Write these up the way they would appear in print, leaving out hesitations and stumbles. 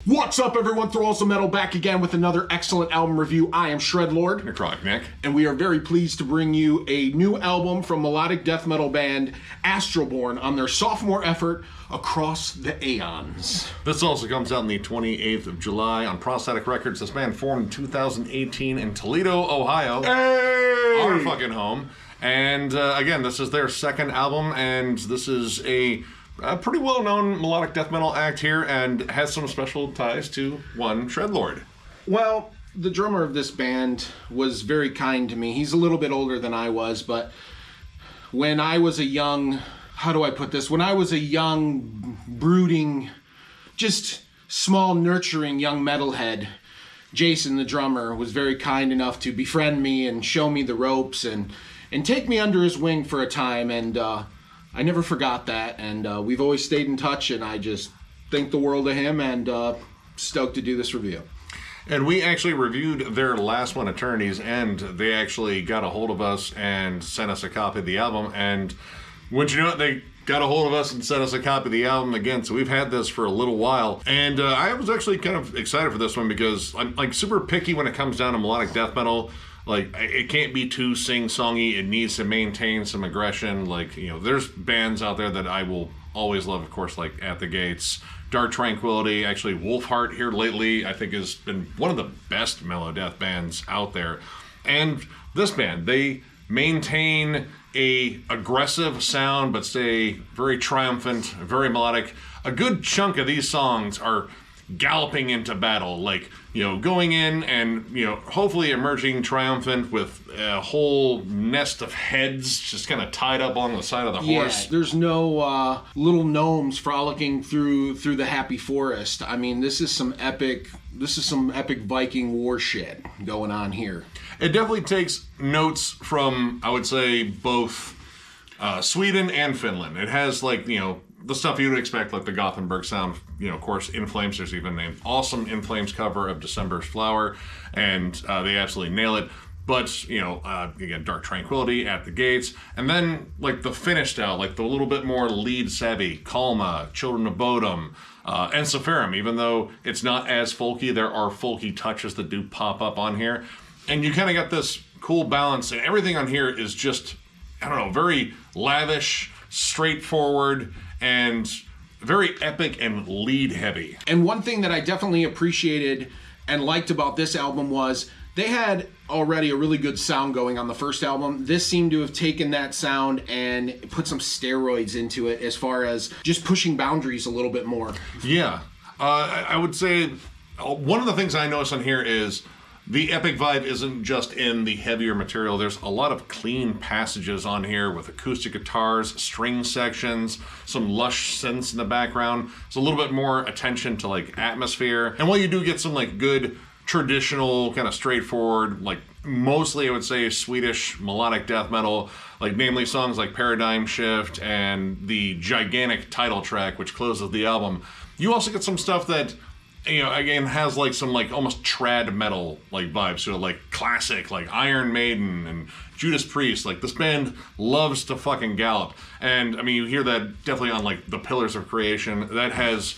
What's up, everyone? Thralls of Metal back again with another excellent album review. I am Shredlord. Necrotic Nick. And we are very pleased to bring you a new album from melodic death metal band Astralborne on their sophomore effort, Across the Aeons. This also comes out on the 28th of July on Prosthetic Records. This band formed in 2018 in Toledo, Ohio. Hey! Our fucking home. And again, this is their second album, and this is a pretty well-known melodic death metal act here, and has some special ties to one Shredlord. Well, the drummer of this band was very kind to me. He's a little bit older than I was, but when I was a young, how do I put this? When I was a young, brooding, just small, nurturing young metalhead, Jason, the drummer, was very kind enough to befriend me and show me the ropes and take me under his wing for a time, and I never forgot that, and we've always stayed in touch, and I just think the world of him, and stoked to do this review. And we actually reviewed their last one, Eternities, and they actually got a hold of us and sent us a copy of the album, and wouldn't you know it, they got a hold of us and sent us a copy of the album again, so we've had this for a little while, and I was actually kind of excited for this one because I'm like super picky when it comes down to melodic death metal. Like, it can't be too sing-songy. It needs to maintain some aggression. Like, you know, there's bands out there that I will always love, of course, like At the Gates, Dark Tranquillity. Actually, Wolfheart here lately, I think, has been one of the best melodeath bands out there. And this band, they maintain a aggressive sound, but stay very triumphant, very melodic. A good chunk of these songs are galloping into battle, like, you know, going in and, you know, hopefully emerging triumphant with a whole nest of heads just kind of tied up on the side of the horse. Yeah, there's no little gnomes frolicking through the happy forest. I mean, this is some epic Viking war shit going on here. It definitely takes notes from, I would say, both Sweden and Finland. It has, like, you know, the stuff you would expect, like the Gothenburg sound, you know, of course, In Flames. There's even an awesome In Flames cover of December's Flower, and they absolutely nail it. But, you know, again, Dark Tranquillity, At the Gates, and then, like, the finished out, like the little bit more lead savvy, Kalma, Children of Bodom, and Sephirim. Even though it's not as folky, there are folky touches that do pop up on here. And you kind of got this cool balance, and everything on here is just, I don't know, very lavish, straightforward, and very epic and lead heavy. And one thing that I definitely appreciated and liked about this album was they had already a really good sound going on the first album. This seemed to have taken that sound and put some steroids into it as far as just pushing boundaries a little bit more. Yeah. I would say one of the things I noticed on here is the epic vibe isn't just in the heavier material. There's a lot of clean passages on here with acoustic guitars, string sections, some lush synths in the background. It's a little bit more attention to, like, atmosphere. And while you do get some, like, good traditional, kind of straightforward, like, mostly I would say Swedish melodic death metal, like namely songs like Paradigm Shift and the gigantic title track, which closes the album, you also get some stuff that, you know, again, has like some like almost trad metal like vibes, so like classic, like Iron Maiden and Judas Priest. Like, this band loves to fucking gallop, and I mean, you hear that definitely on like the Pillars of Creation. That has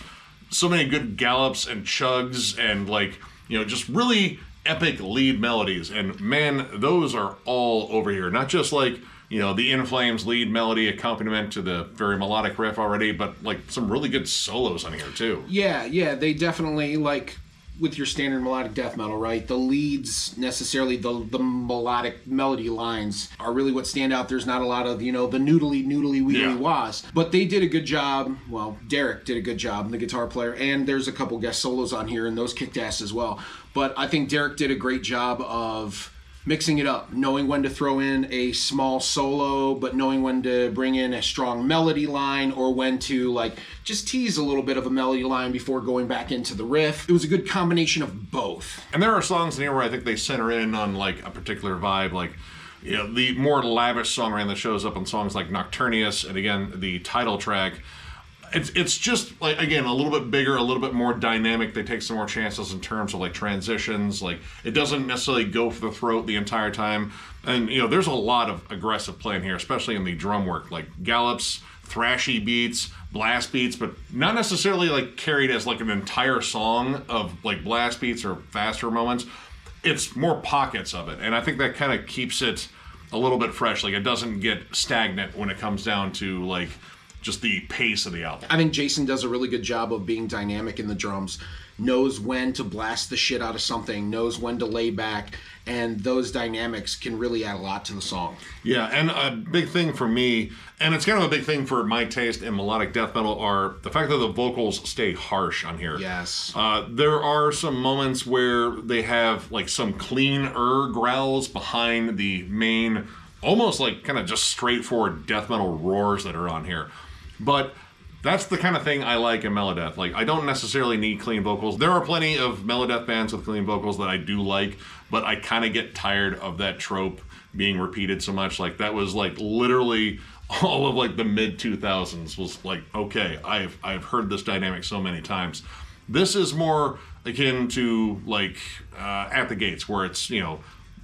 so many good gallops and chugs and, like, you know, just really epic lead melodies. And man, those are all over here. Not just like, you know, the In Flames lead melody accompaniment to the very melodic riff already, but like some really good solos on here too. Yeah, they definitely, like with your standard melodic death metal, right? The leads, necessarily the melodic melody lines, are really what stand out. There's not a lot of, you know, the noodly weedly wahs. But they did a good job. Well, Derek did a good job, the guitar player, and there's a couple guest solos on here, and those kicked ass as well. But I think Derek did a great job of mixing it up, knowing when to throw in a small solo, but knowing when to bring in a strong melody line, or when to, like, just tease a little bit of a melody line before going back into the riff. It was a good combination of both. And there are songs in here where I think they center in on, like, a particular vibe, like, you know, the more lavish songwriting that shows up on songs like Nocturnius, and again, the title track. It's just, like, again, a little bit bigger, a little bit more dynamic. They take some more chances in terms of, like, transitions. Like, it doesn't necessarily go for the throat the entire time. And, you know, there's a lot of aggressive playing here, especially in the drum work. Like, gallops thrashy beats, blast beats, but not necessarily like carried as like an entire song of like blast beats or faster moments. It's more pockets of it, and I think that kind of keeps it a little bit fresh. Like, it doesn't get stagnant when it comes down to like just the pace of the album. I think Jason does a really good job of being dynamic in the drums, knows when to blast the shit out of something, knows when to lay back, and those dynamics can really add a lot to the song. Yeah, and a big thing for me, and it's kind of a big thing for my taste in melodic death metal, are the fact that the vocals stay harsh on here. Yes. There are some moments where they have like some cleaner growls behind the main, almost like kind of just straightforward death metal roars that are on here. But that's the kind of thing I like in melodeath. Like, I don't necessarily need clean vocals. There are plenty of melodeath bands with clean vocals that I do like, but I kind of get tired of that trope being repeated so much. Like, that was like literally all of like the mid 2000s was like, okay, I've heard this dynamic so many times. This is more akin to like At the Gates, where it's, you know,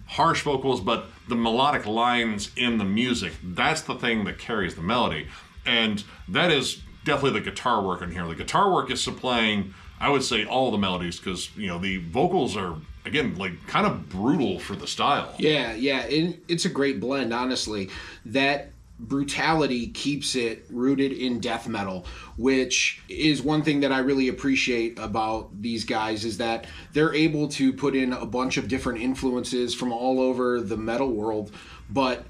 harsh vocals, but the melodic lines in the music, that's the thing that carries the melody. And that is definitely the guitar work in here. The guitar work is supplying, I would say, all the melodies, because, you know, the vocals are, again, like kind of brutal for the style. Yeah, it's a great blend, honestly. That brutality keeps it rooted in death metal, which is one thing that I really appreciate about these guys, is that they're able to put in a bunch of different influences from all over the metal world, but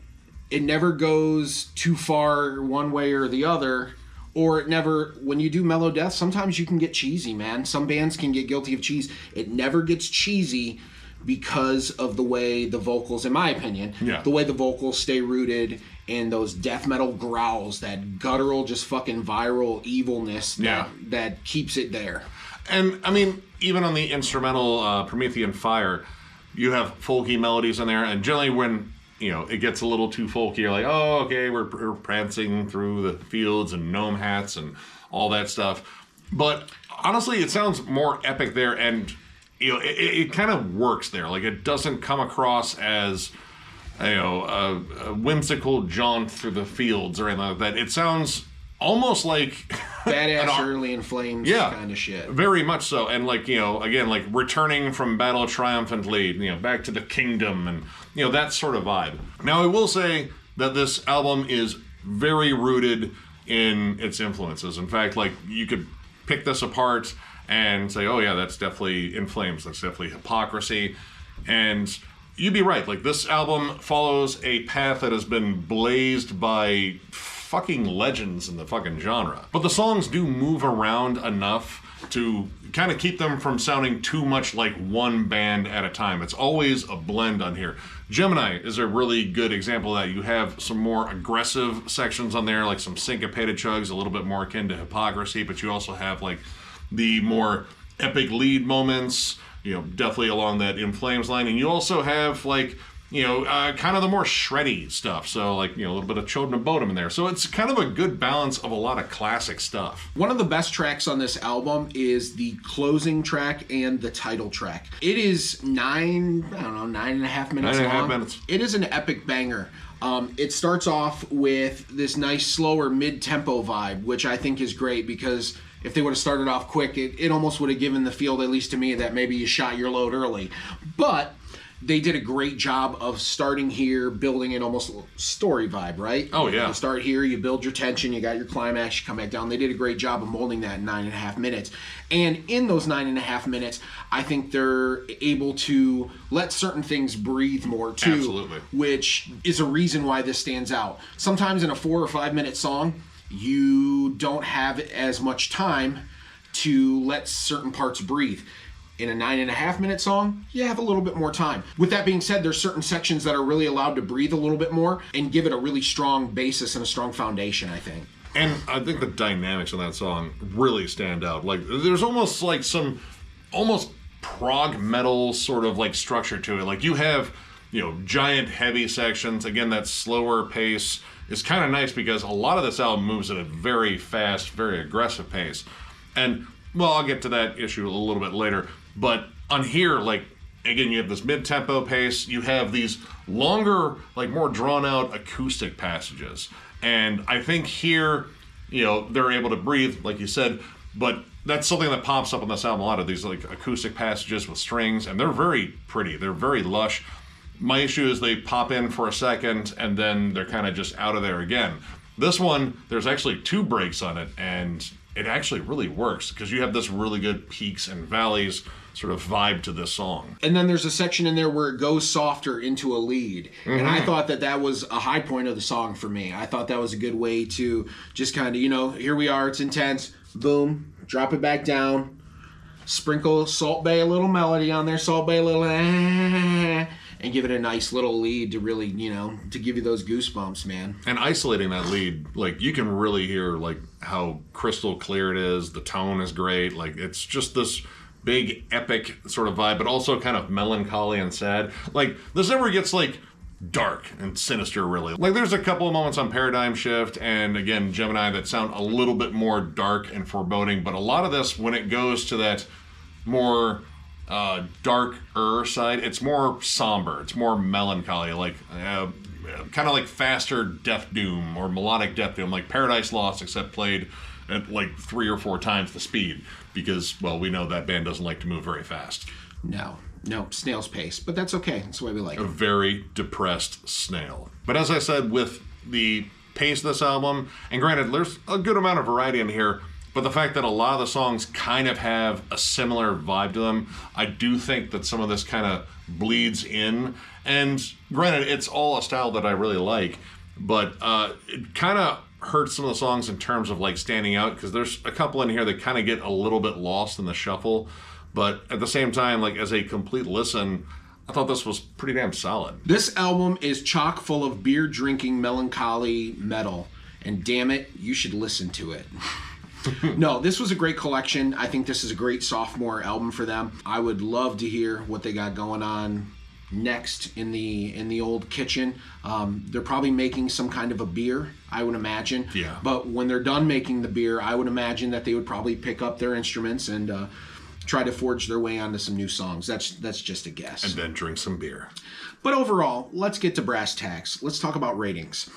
it never goes too far one way or the other. Or it never, when you do melodeath, sometimes you can get cheesy, man. Some bands can get guilty of cheese. It never gets cheesy because of the way the vocals, in my opinion, the way the vocals stay rooted in those death metal growls, that guttural, just fucking viral evilness that keeps it there. And, I mean, even on the instrumental Promethean Fire, you have folky melodies in there, and generally when, you know, it gets a little too folky, you're like, oh, okay, we're prancing through the fields and gnome hats and all that stuff. But honestly, it sounds more epic there, and, you know, it kind of works there. Like, it doesn't come across as, you know, a whimsical jaunt through the fields or anything like that. It sounds almost like badass early in flames kind of shit. Very much so. And, like, you know, again, like returning from battle triumphantly, you know, back to the kingdom, and, you know, that sort of vibe. Now, I will say that this album is very rooted in its influences. In fact, like, you could pick this apart and say, oh yeah, that's definitely In Flames, that's definitely Hypocrisy, and you'd be right. Like, this album follows a path that has been blazed by fucking legends in the fucking genre. But the songs do move around enough to kind of keep them from sounding too much like one band at a time. It's always a blend on here. Gemini is a really good example of that. You have some more aggressive sections on there, like some syncopated chugs, a little bit more akin to Hypocrisy, but you also have like the more epic lead moments, you know, definitely along that In Flames line. And you also have, like, you know, kind of the more shreddy stuff. So, like, you know, a little bit of Chodin and Bodum in there. So it's kind of a good balance of a lot of classic stuff. One of the best tracks on this album is the closing track and the title track. It is 9.5 minutes long. 9.5 minutes. It is an epic banger. It starts off with this nice, slower, mid-tempo vibe, which I think is great, because if they would have started off quick, it almost would have given the field, at least to me, that maybe you shot your load early. But they did a great job of starting here, building an almost story vibe, right? Oh, yeah. You start here, you build your tension, you got your climax, you come back down. They did a great job of molding that in 9.5 minutes. And in those 9.5 minutes, I think they're able to let certain things breathe more, too. Absolutely. Which is a reason why this stands out. Sometimes in a 4 or 5 minute song, you don't have as much time to let certain parts breathe. In a 9.5 minute song, you have a little bit more time. With that being said, there's certain sections that are really allowed to breathe a little bit more and give it a really strong basis and a strong foundation, I think. And I think the dynamics in that song really stand out. Like, there's almost like some almost prog metal sort of like structure to it. Like, you have, you know, giant heavy sections. Again, that slower pace is kind of nice because a lot of this album moves at a very fast, very aggressive pace. And, well, I'll get to that issue a little bit later. But on here, like, again, you have this mid-tempo pace. You have these longer, like, more drawn-out acoustic passages. And I think here, they're able to breathe, like you said, but that's something that pops up on this album a lot, of these like acoustic passages with strings, and they're very pretty. They're very lush. My issue is they pop in for a second and then they're kind of just out of there again. This one, there's actually 2 breaks on it, and it actually really works because you have this really good peaks and valleys sort of vibe to this song. And then there's a section in there where it goes softer into a lead. Mm-hmm. And I thought that was a high point of the song for me. I thought that was a good way to just kind of, here we are, it's intense, boom, drop it back down, sprinkle Salt Bae a little melody on there, Salt Bae a little, and give it a nice little lead to really, to give you those goosebumps, man. And isolating that lead, like, you can really hear, like, how crystal clear it is. The tone is great. Like, it's just this big, epic sort of vibe, but also kind of melancholy and sad. Like, this never gets, like, dark and sinister, really. Like, there's a couple of moments on Paradigm Shift and, again, Gemini that sound a little bit more dark and foreboding, but a lot of this, when it goes to that more darker side, it's more somber, it's more melancholy, like kind of like faster Death Doom or melodic Death Doom, like Paradise Lost, except played at like 3 or 4 times the speed, because, well, we know that band doesn't like to move very fast. No, snail's pace, but that's okay. That's the way we like it. A very depressed snail. But as I said, with the pace of this album, and granted, there's a good amount of variety in here, but the fact that a lot of the songs kind of have a similar vibe to them, I do think that some of this kind of bleeds in. And granted, it's all a style that I really like, but it kind of hurts some of the songs in terms of like standing out, because there's a couple in here that kind of get a little bit lost in the shuffle. But at the same time, like, as a complete listen, I thought this was pretty damn solid. This album is chock full of beer-drinking, melancholy metal. And damn it, you should listen to it. No, this was a great collection. I think this is a great sophomore album for them. I would love to hear what they got going on next in the old kitchen. They're probably making some kind of a beer, I would imagine. Yeah. But when they're done making the beer, I would imagine that they would probably pick up their instruments and try to forge their way onto some new songs. That's just a guess. And then drink some beer. But overall, let's get to brass tacks. Let's talk about ratings.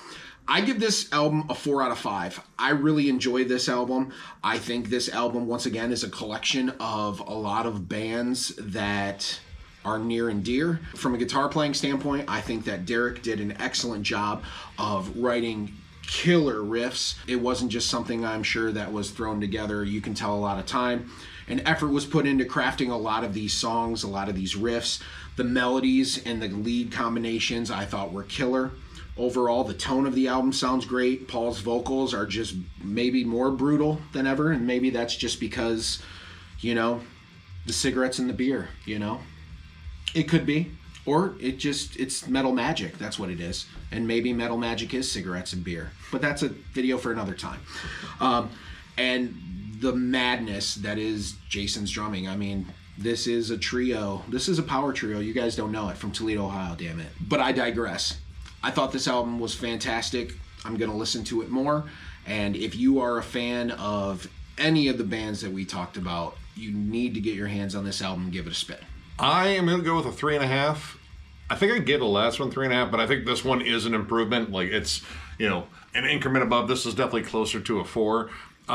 I give this album a 4 out of 5. I really enjoy this album. I think this album, once again, is a collection of a lot of bands that are near and dear. From a guitar playing standpoint, I think that Derek did an excellent job of writing killer riffs. It wasn't just something, I'm sure, that was thrown together. You can tell a lot of time and effort was put into crafting a lot of these songs, a lot of these riffs. The melodies and the lead combinations I thought were killer. Overall, the tone of the album sounds great. Paul's vocals are just maybe more brutal than ever, and maybe that's just because, the cigarettes and the beer, It could be. Or it's metal magic. That's what it is. And maybe metal magic is cigarettes and beer. But that's a video for another time. And the madness that is Jason's drumming. I mean, this is a trio. This is a power trio. You guys don't know it, from Toledo, Ohio, damn it. But I digress. I thought this album was fantastic. I'm going to listen to it more. And if you are a fan of any of the bands that we talked about, you need to get your hands on this album and give it a spin. I am going to go with a 3.5. I think I gave the last one 3.5, but I think this one is an improvement. Like, it's, an increment above. This is definitely closer to a 4.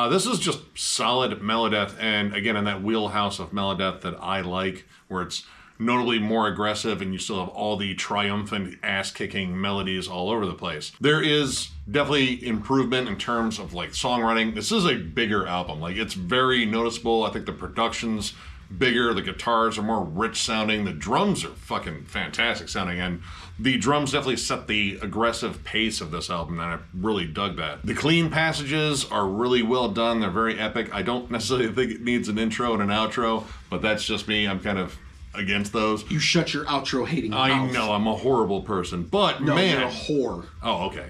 This is just solid Melodeath, and again, in that wheelhouse of Melodeath that I like, where it's notably more aggressive and you still have all the triumphant ass-kicking melodies all over the place. There is definitely improvement in terms of like songwriting. This is a bigger album. Like, it's very noticeable. I think the production's bigger, the guitars are more rich sounding, the drums are fucking fantastic sounding, and the drums definitely set the aggressive pace of this album, and I really dug that. The clean passages are really well done. They're very epic. I don't necessarily think it needs an intro and an outro, but that's just me. I'm kind of against those. You shut your outro hating mouth. I know, I'm a horrible person, but no, man, you're a whore. Oh, okay.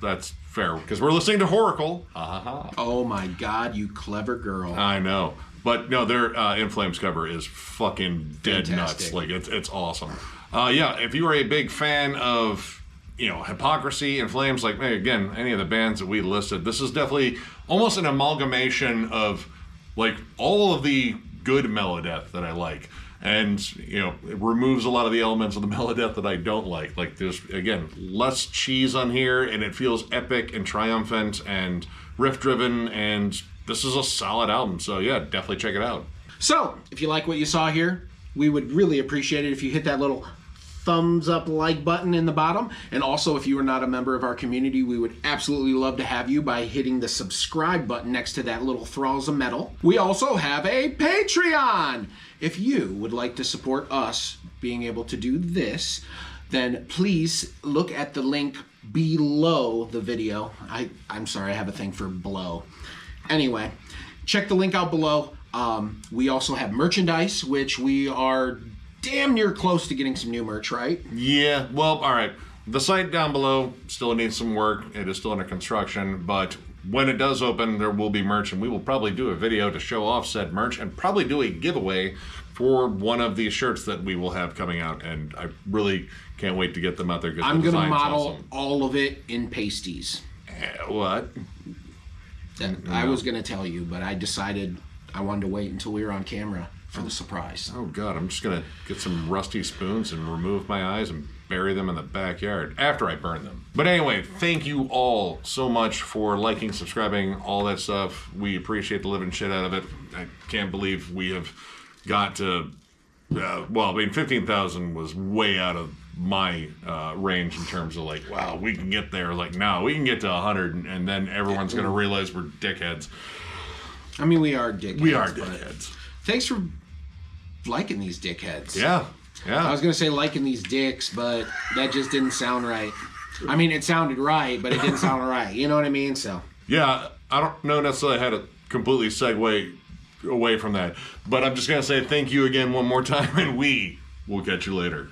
That's fair, because we're listening to Horacle. Oh my God, you clever girl. I know, but no, their In Flames cover is fucking dead fantastic. Nuts. Like, it's awesome. Yeah, if you are a big fan of Hypocrisy, In Flames, like, hey, again, any of the bands that we listed, this is definitely almost an amalgamation of like all of the good Melodeath that I like. And, it removes a lot of the elements of the Melodeath that I don't like. Like, there's, again, less cheese on here, and it feels epic and triumphant and riff-driven, and this is a solid album. So yeah, definitely check it out. So, if you like what you saw here, we would really appreciate it if you hit that little thumbs up like button in the bottom. And also, if you are not a member of our community, we would absolutely love to have you by hitting the subscribe button next to that little Thralls of Metal. We also have a Patreon. If you would like to support us being able to do this, then please look at the link below the video. I'm sorry, I have a thing for below. Anyway, check the link out below. We also have merchandise, which we are damn near close to getting some new merch, right? Yeah, well, all right. The site down below still needs some work. It is still under construction, but when it does open, there will be merch, and we will probably do a video to show off said merch and probably do a giveaway for one of these shirts that we will have coming out, and I really can't wait to get them out there. I'm going to model all of it in pasties. What? I was going to tell you, but I decided I wanted to wait until we were on camera for the surprise. Oh, God, I'm just going to get some rusty spoons and remove my eyes and bury them in the backyard after I burn them. But anyway, thank you all so much for liking, subscribing, all that stuff. We appreciate the living shit out of it. I can't believe we have got to, well, I mean, 15,000 was way out of my range in terms of like, wow, we can get there. Like, no, we can get to 100, and then everyone's going to realize we're dickheads. I mean, we are dickheads. We are dickheads. Thanks for liking these dickheads. Yeah. I was going to say liking these dicks, but that just didn't sound right. I mean, it sounded right, but it didn't sound right. You know what I mean? So. Yeah, I don't know necessarily how to completely segue away from that. But I'm just going to say thank you again one more time, and we will catch you later.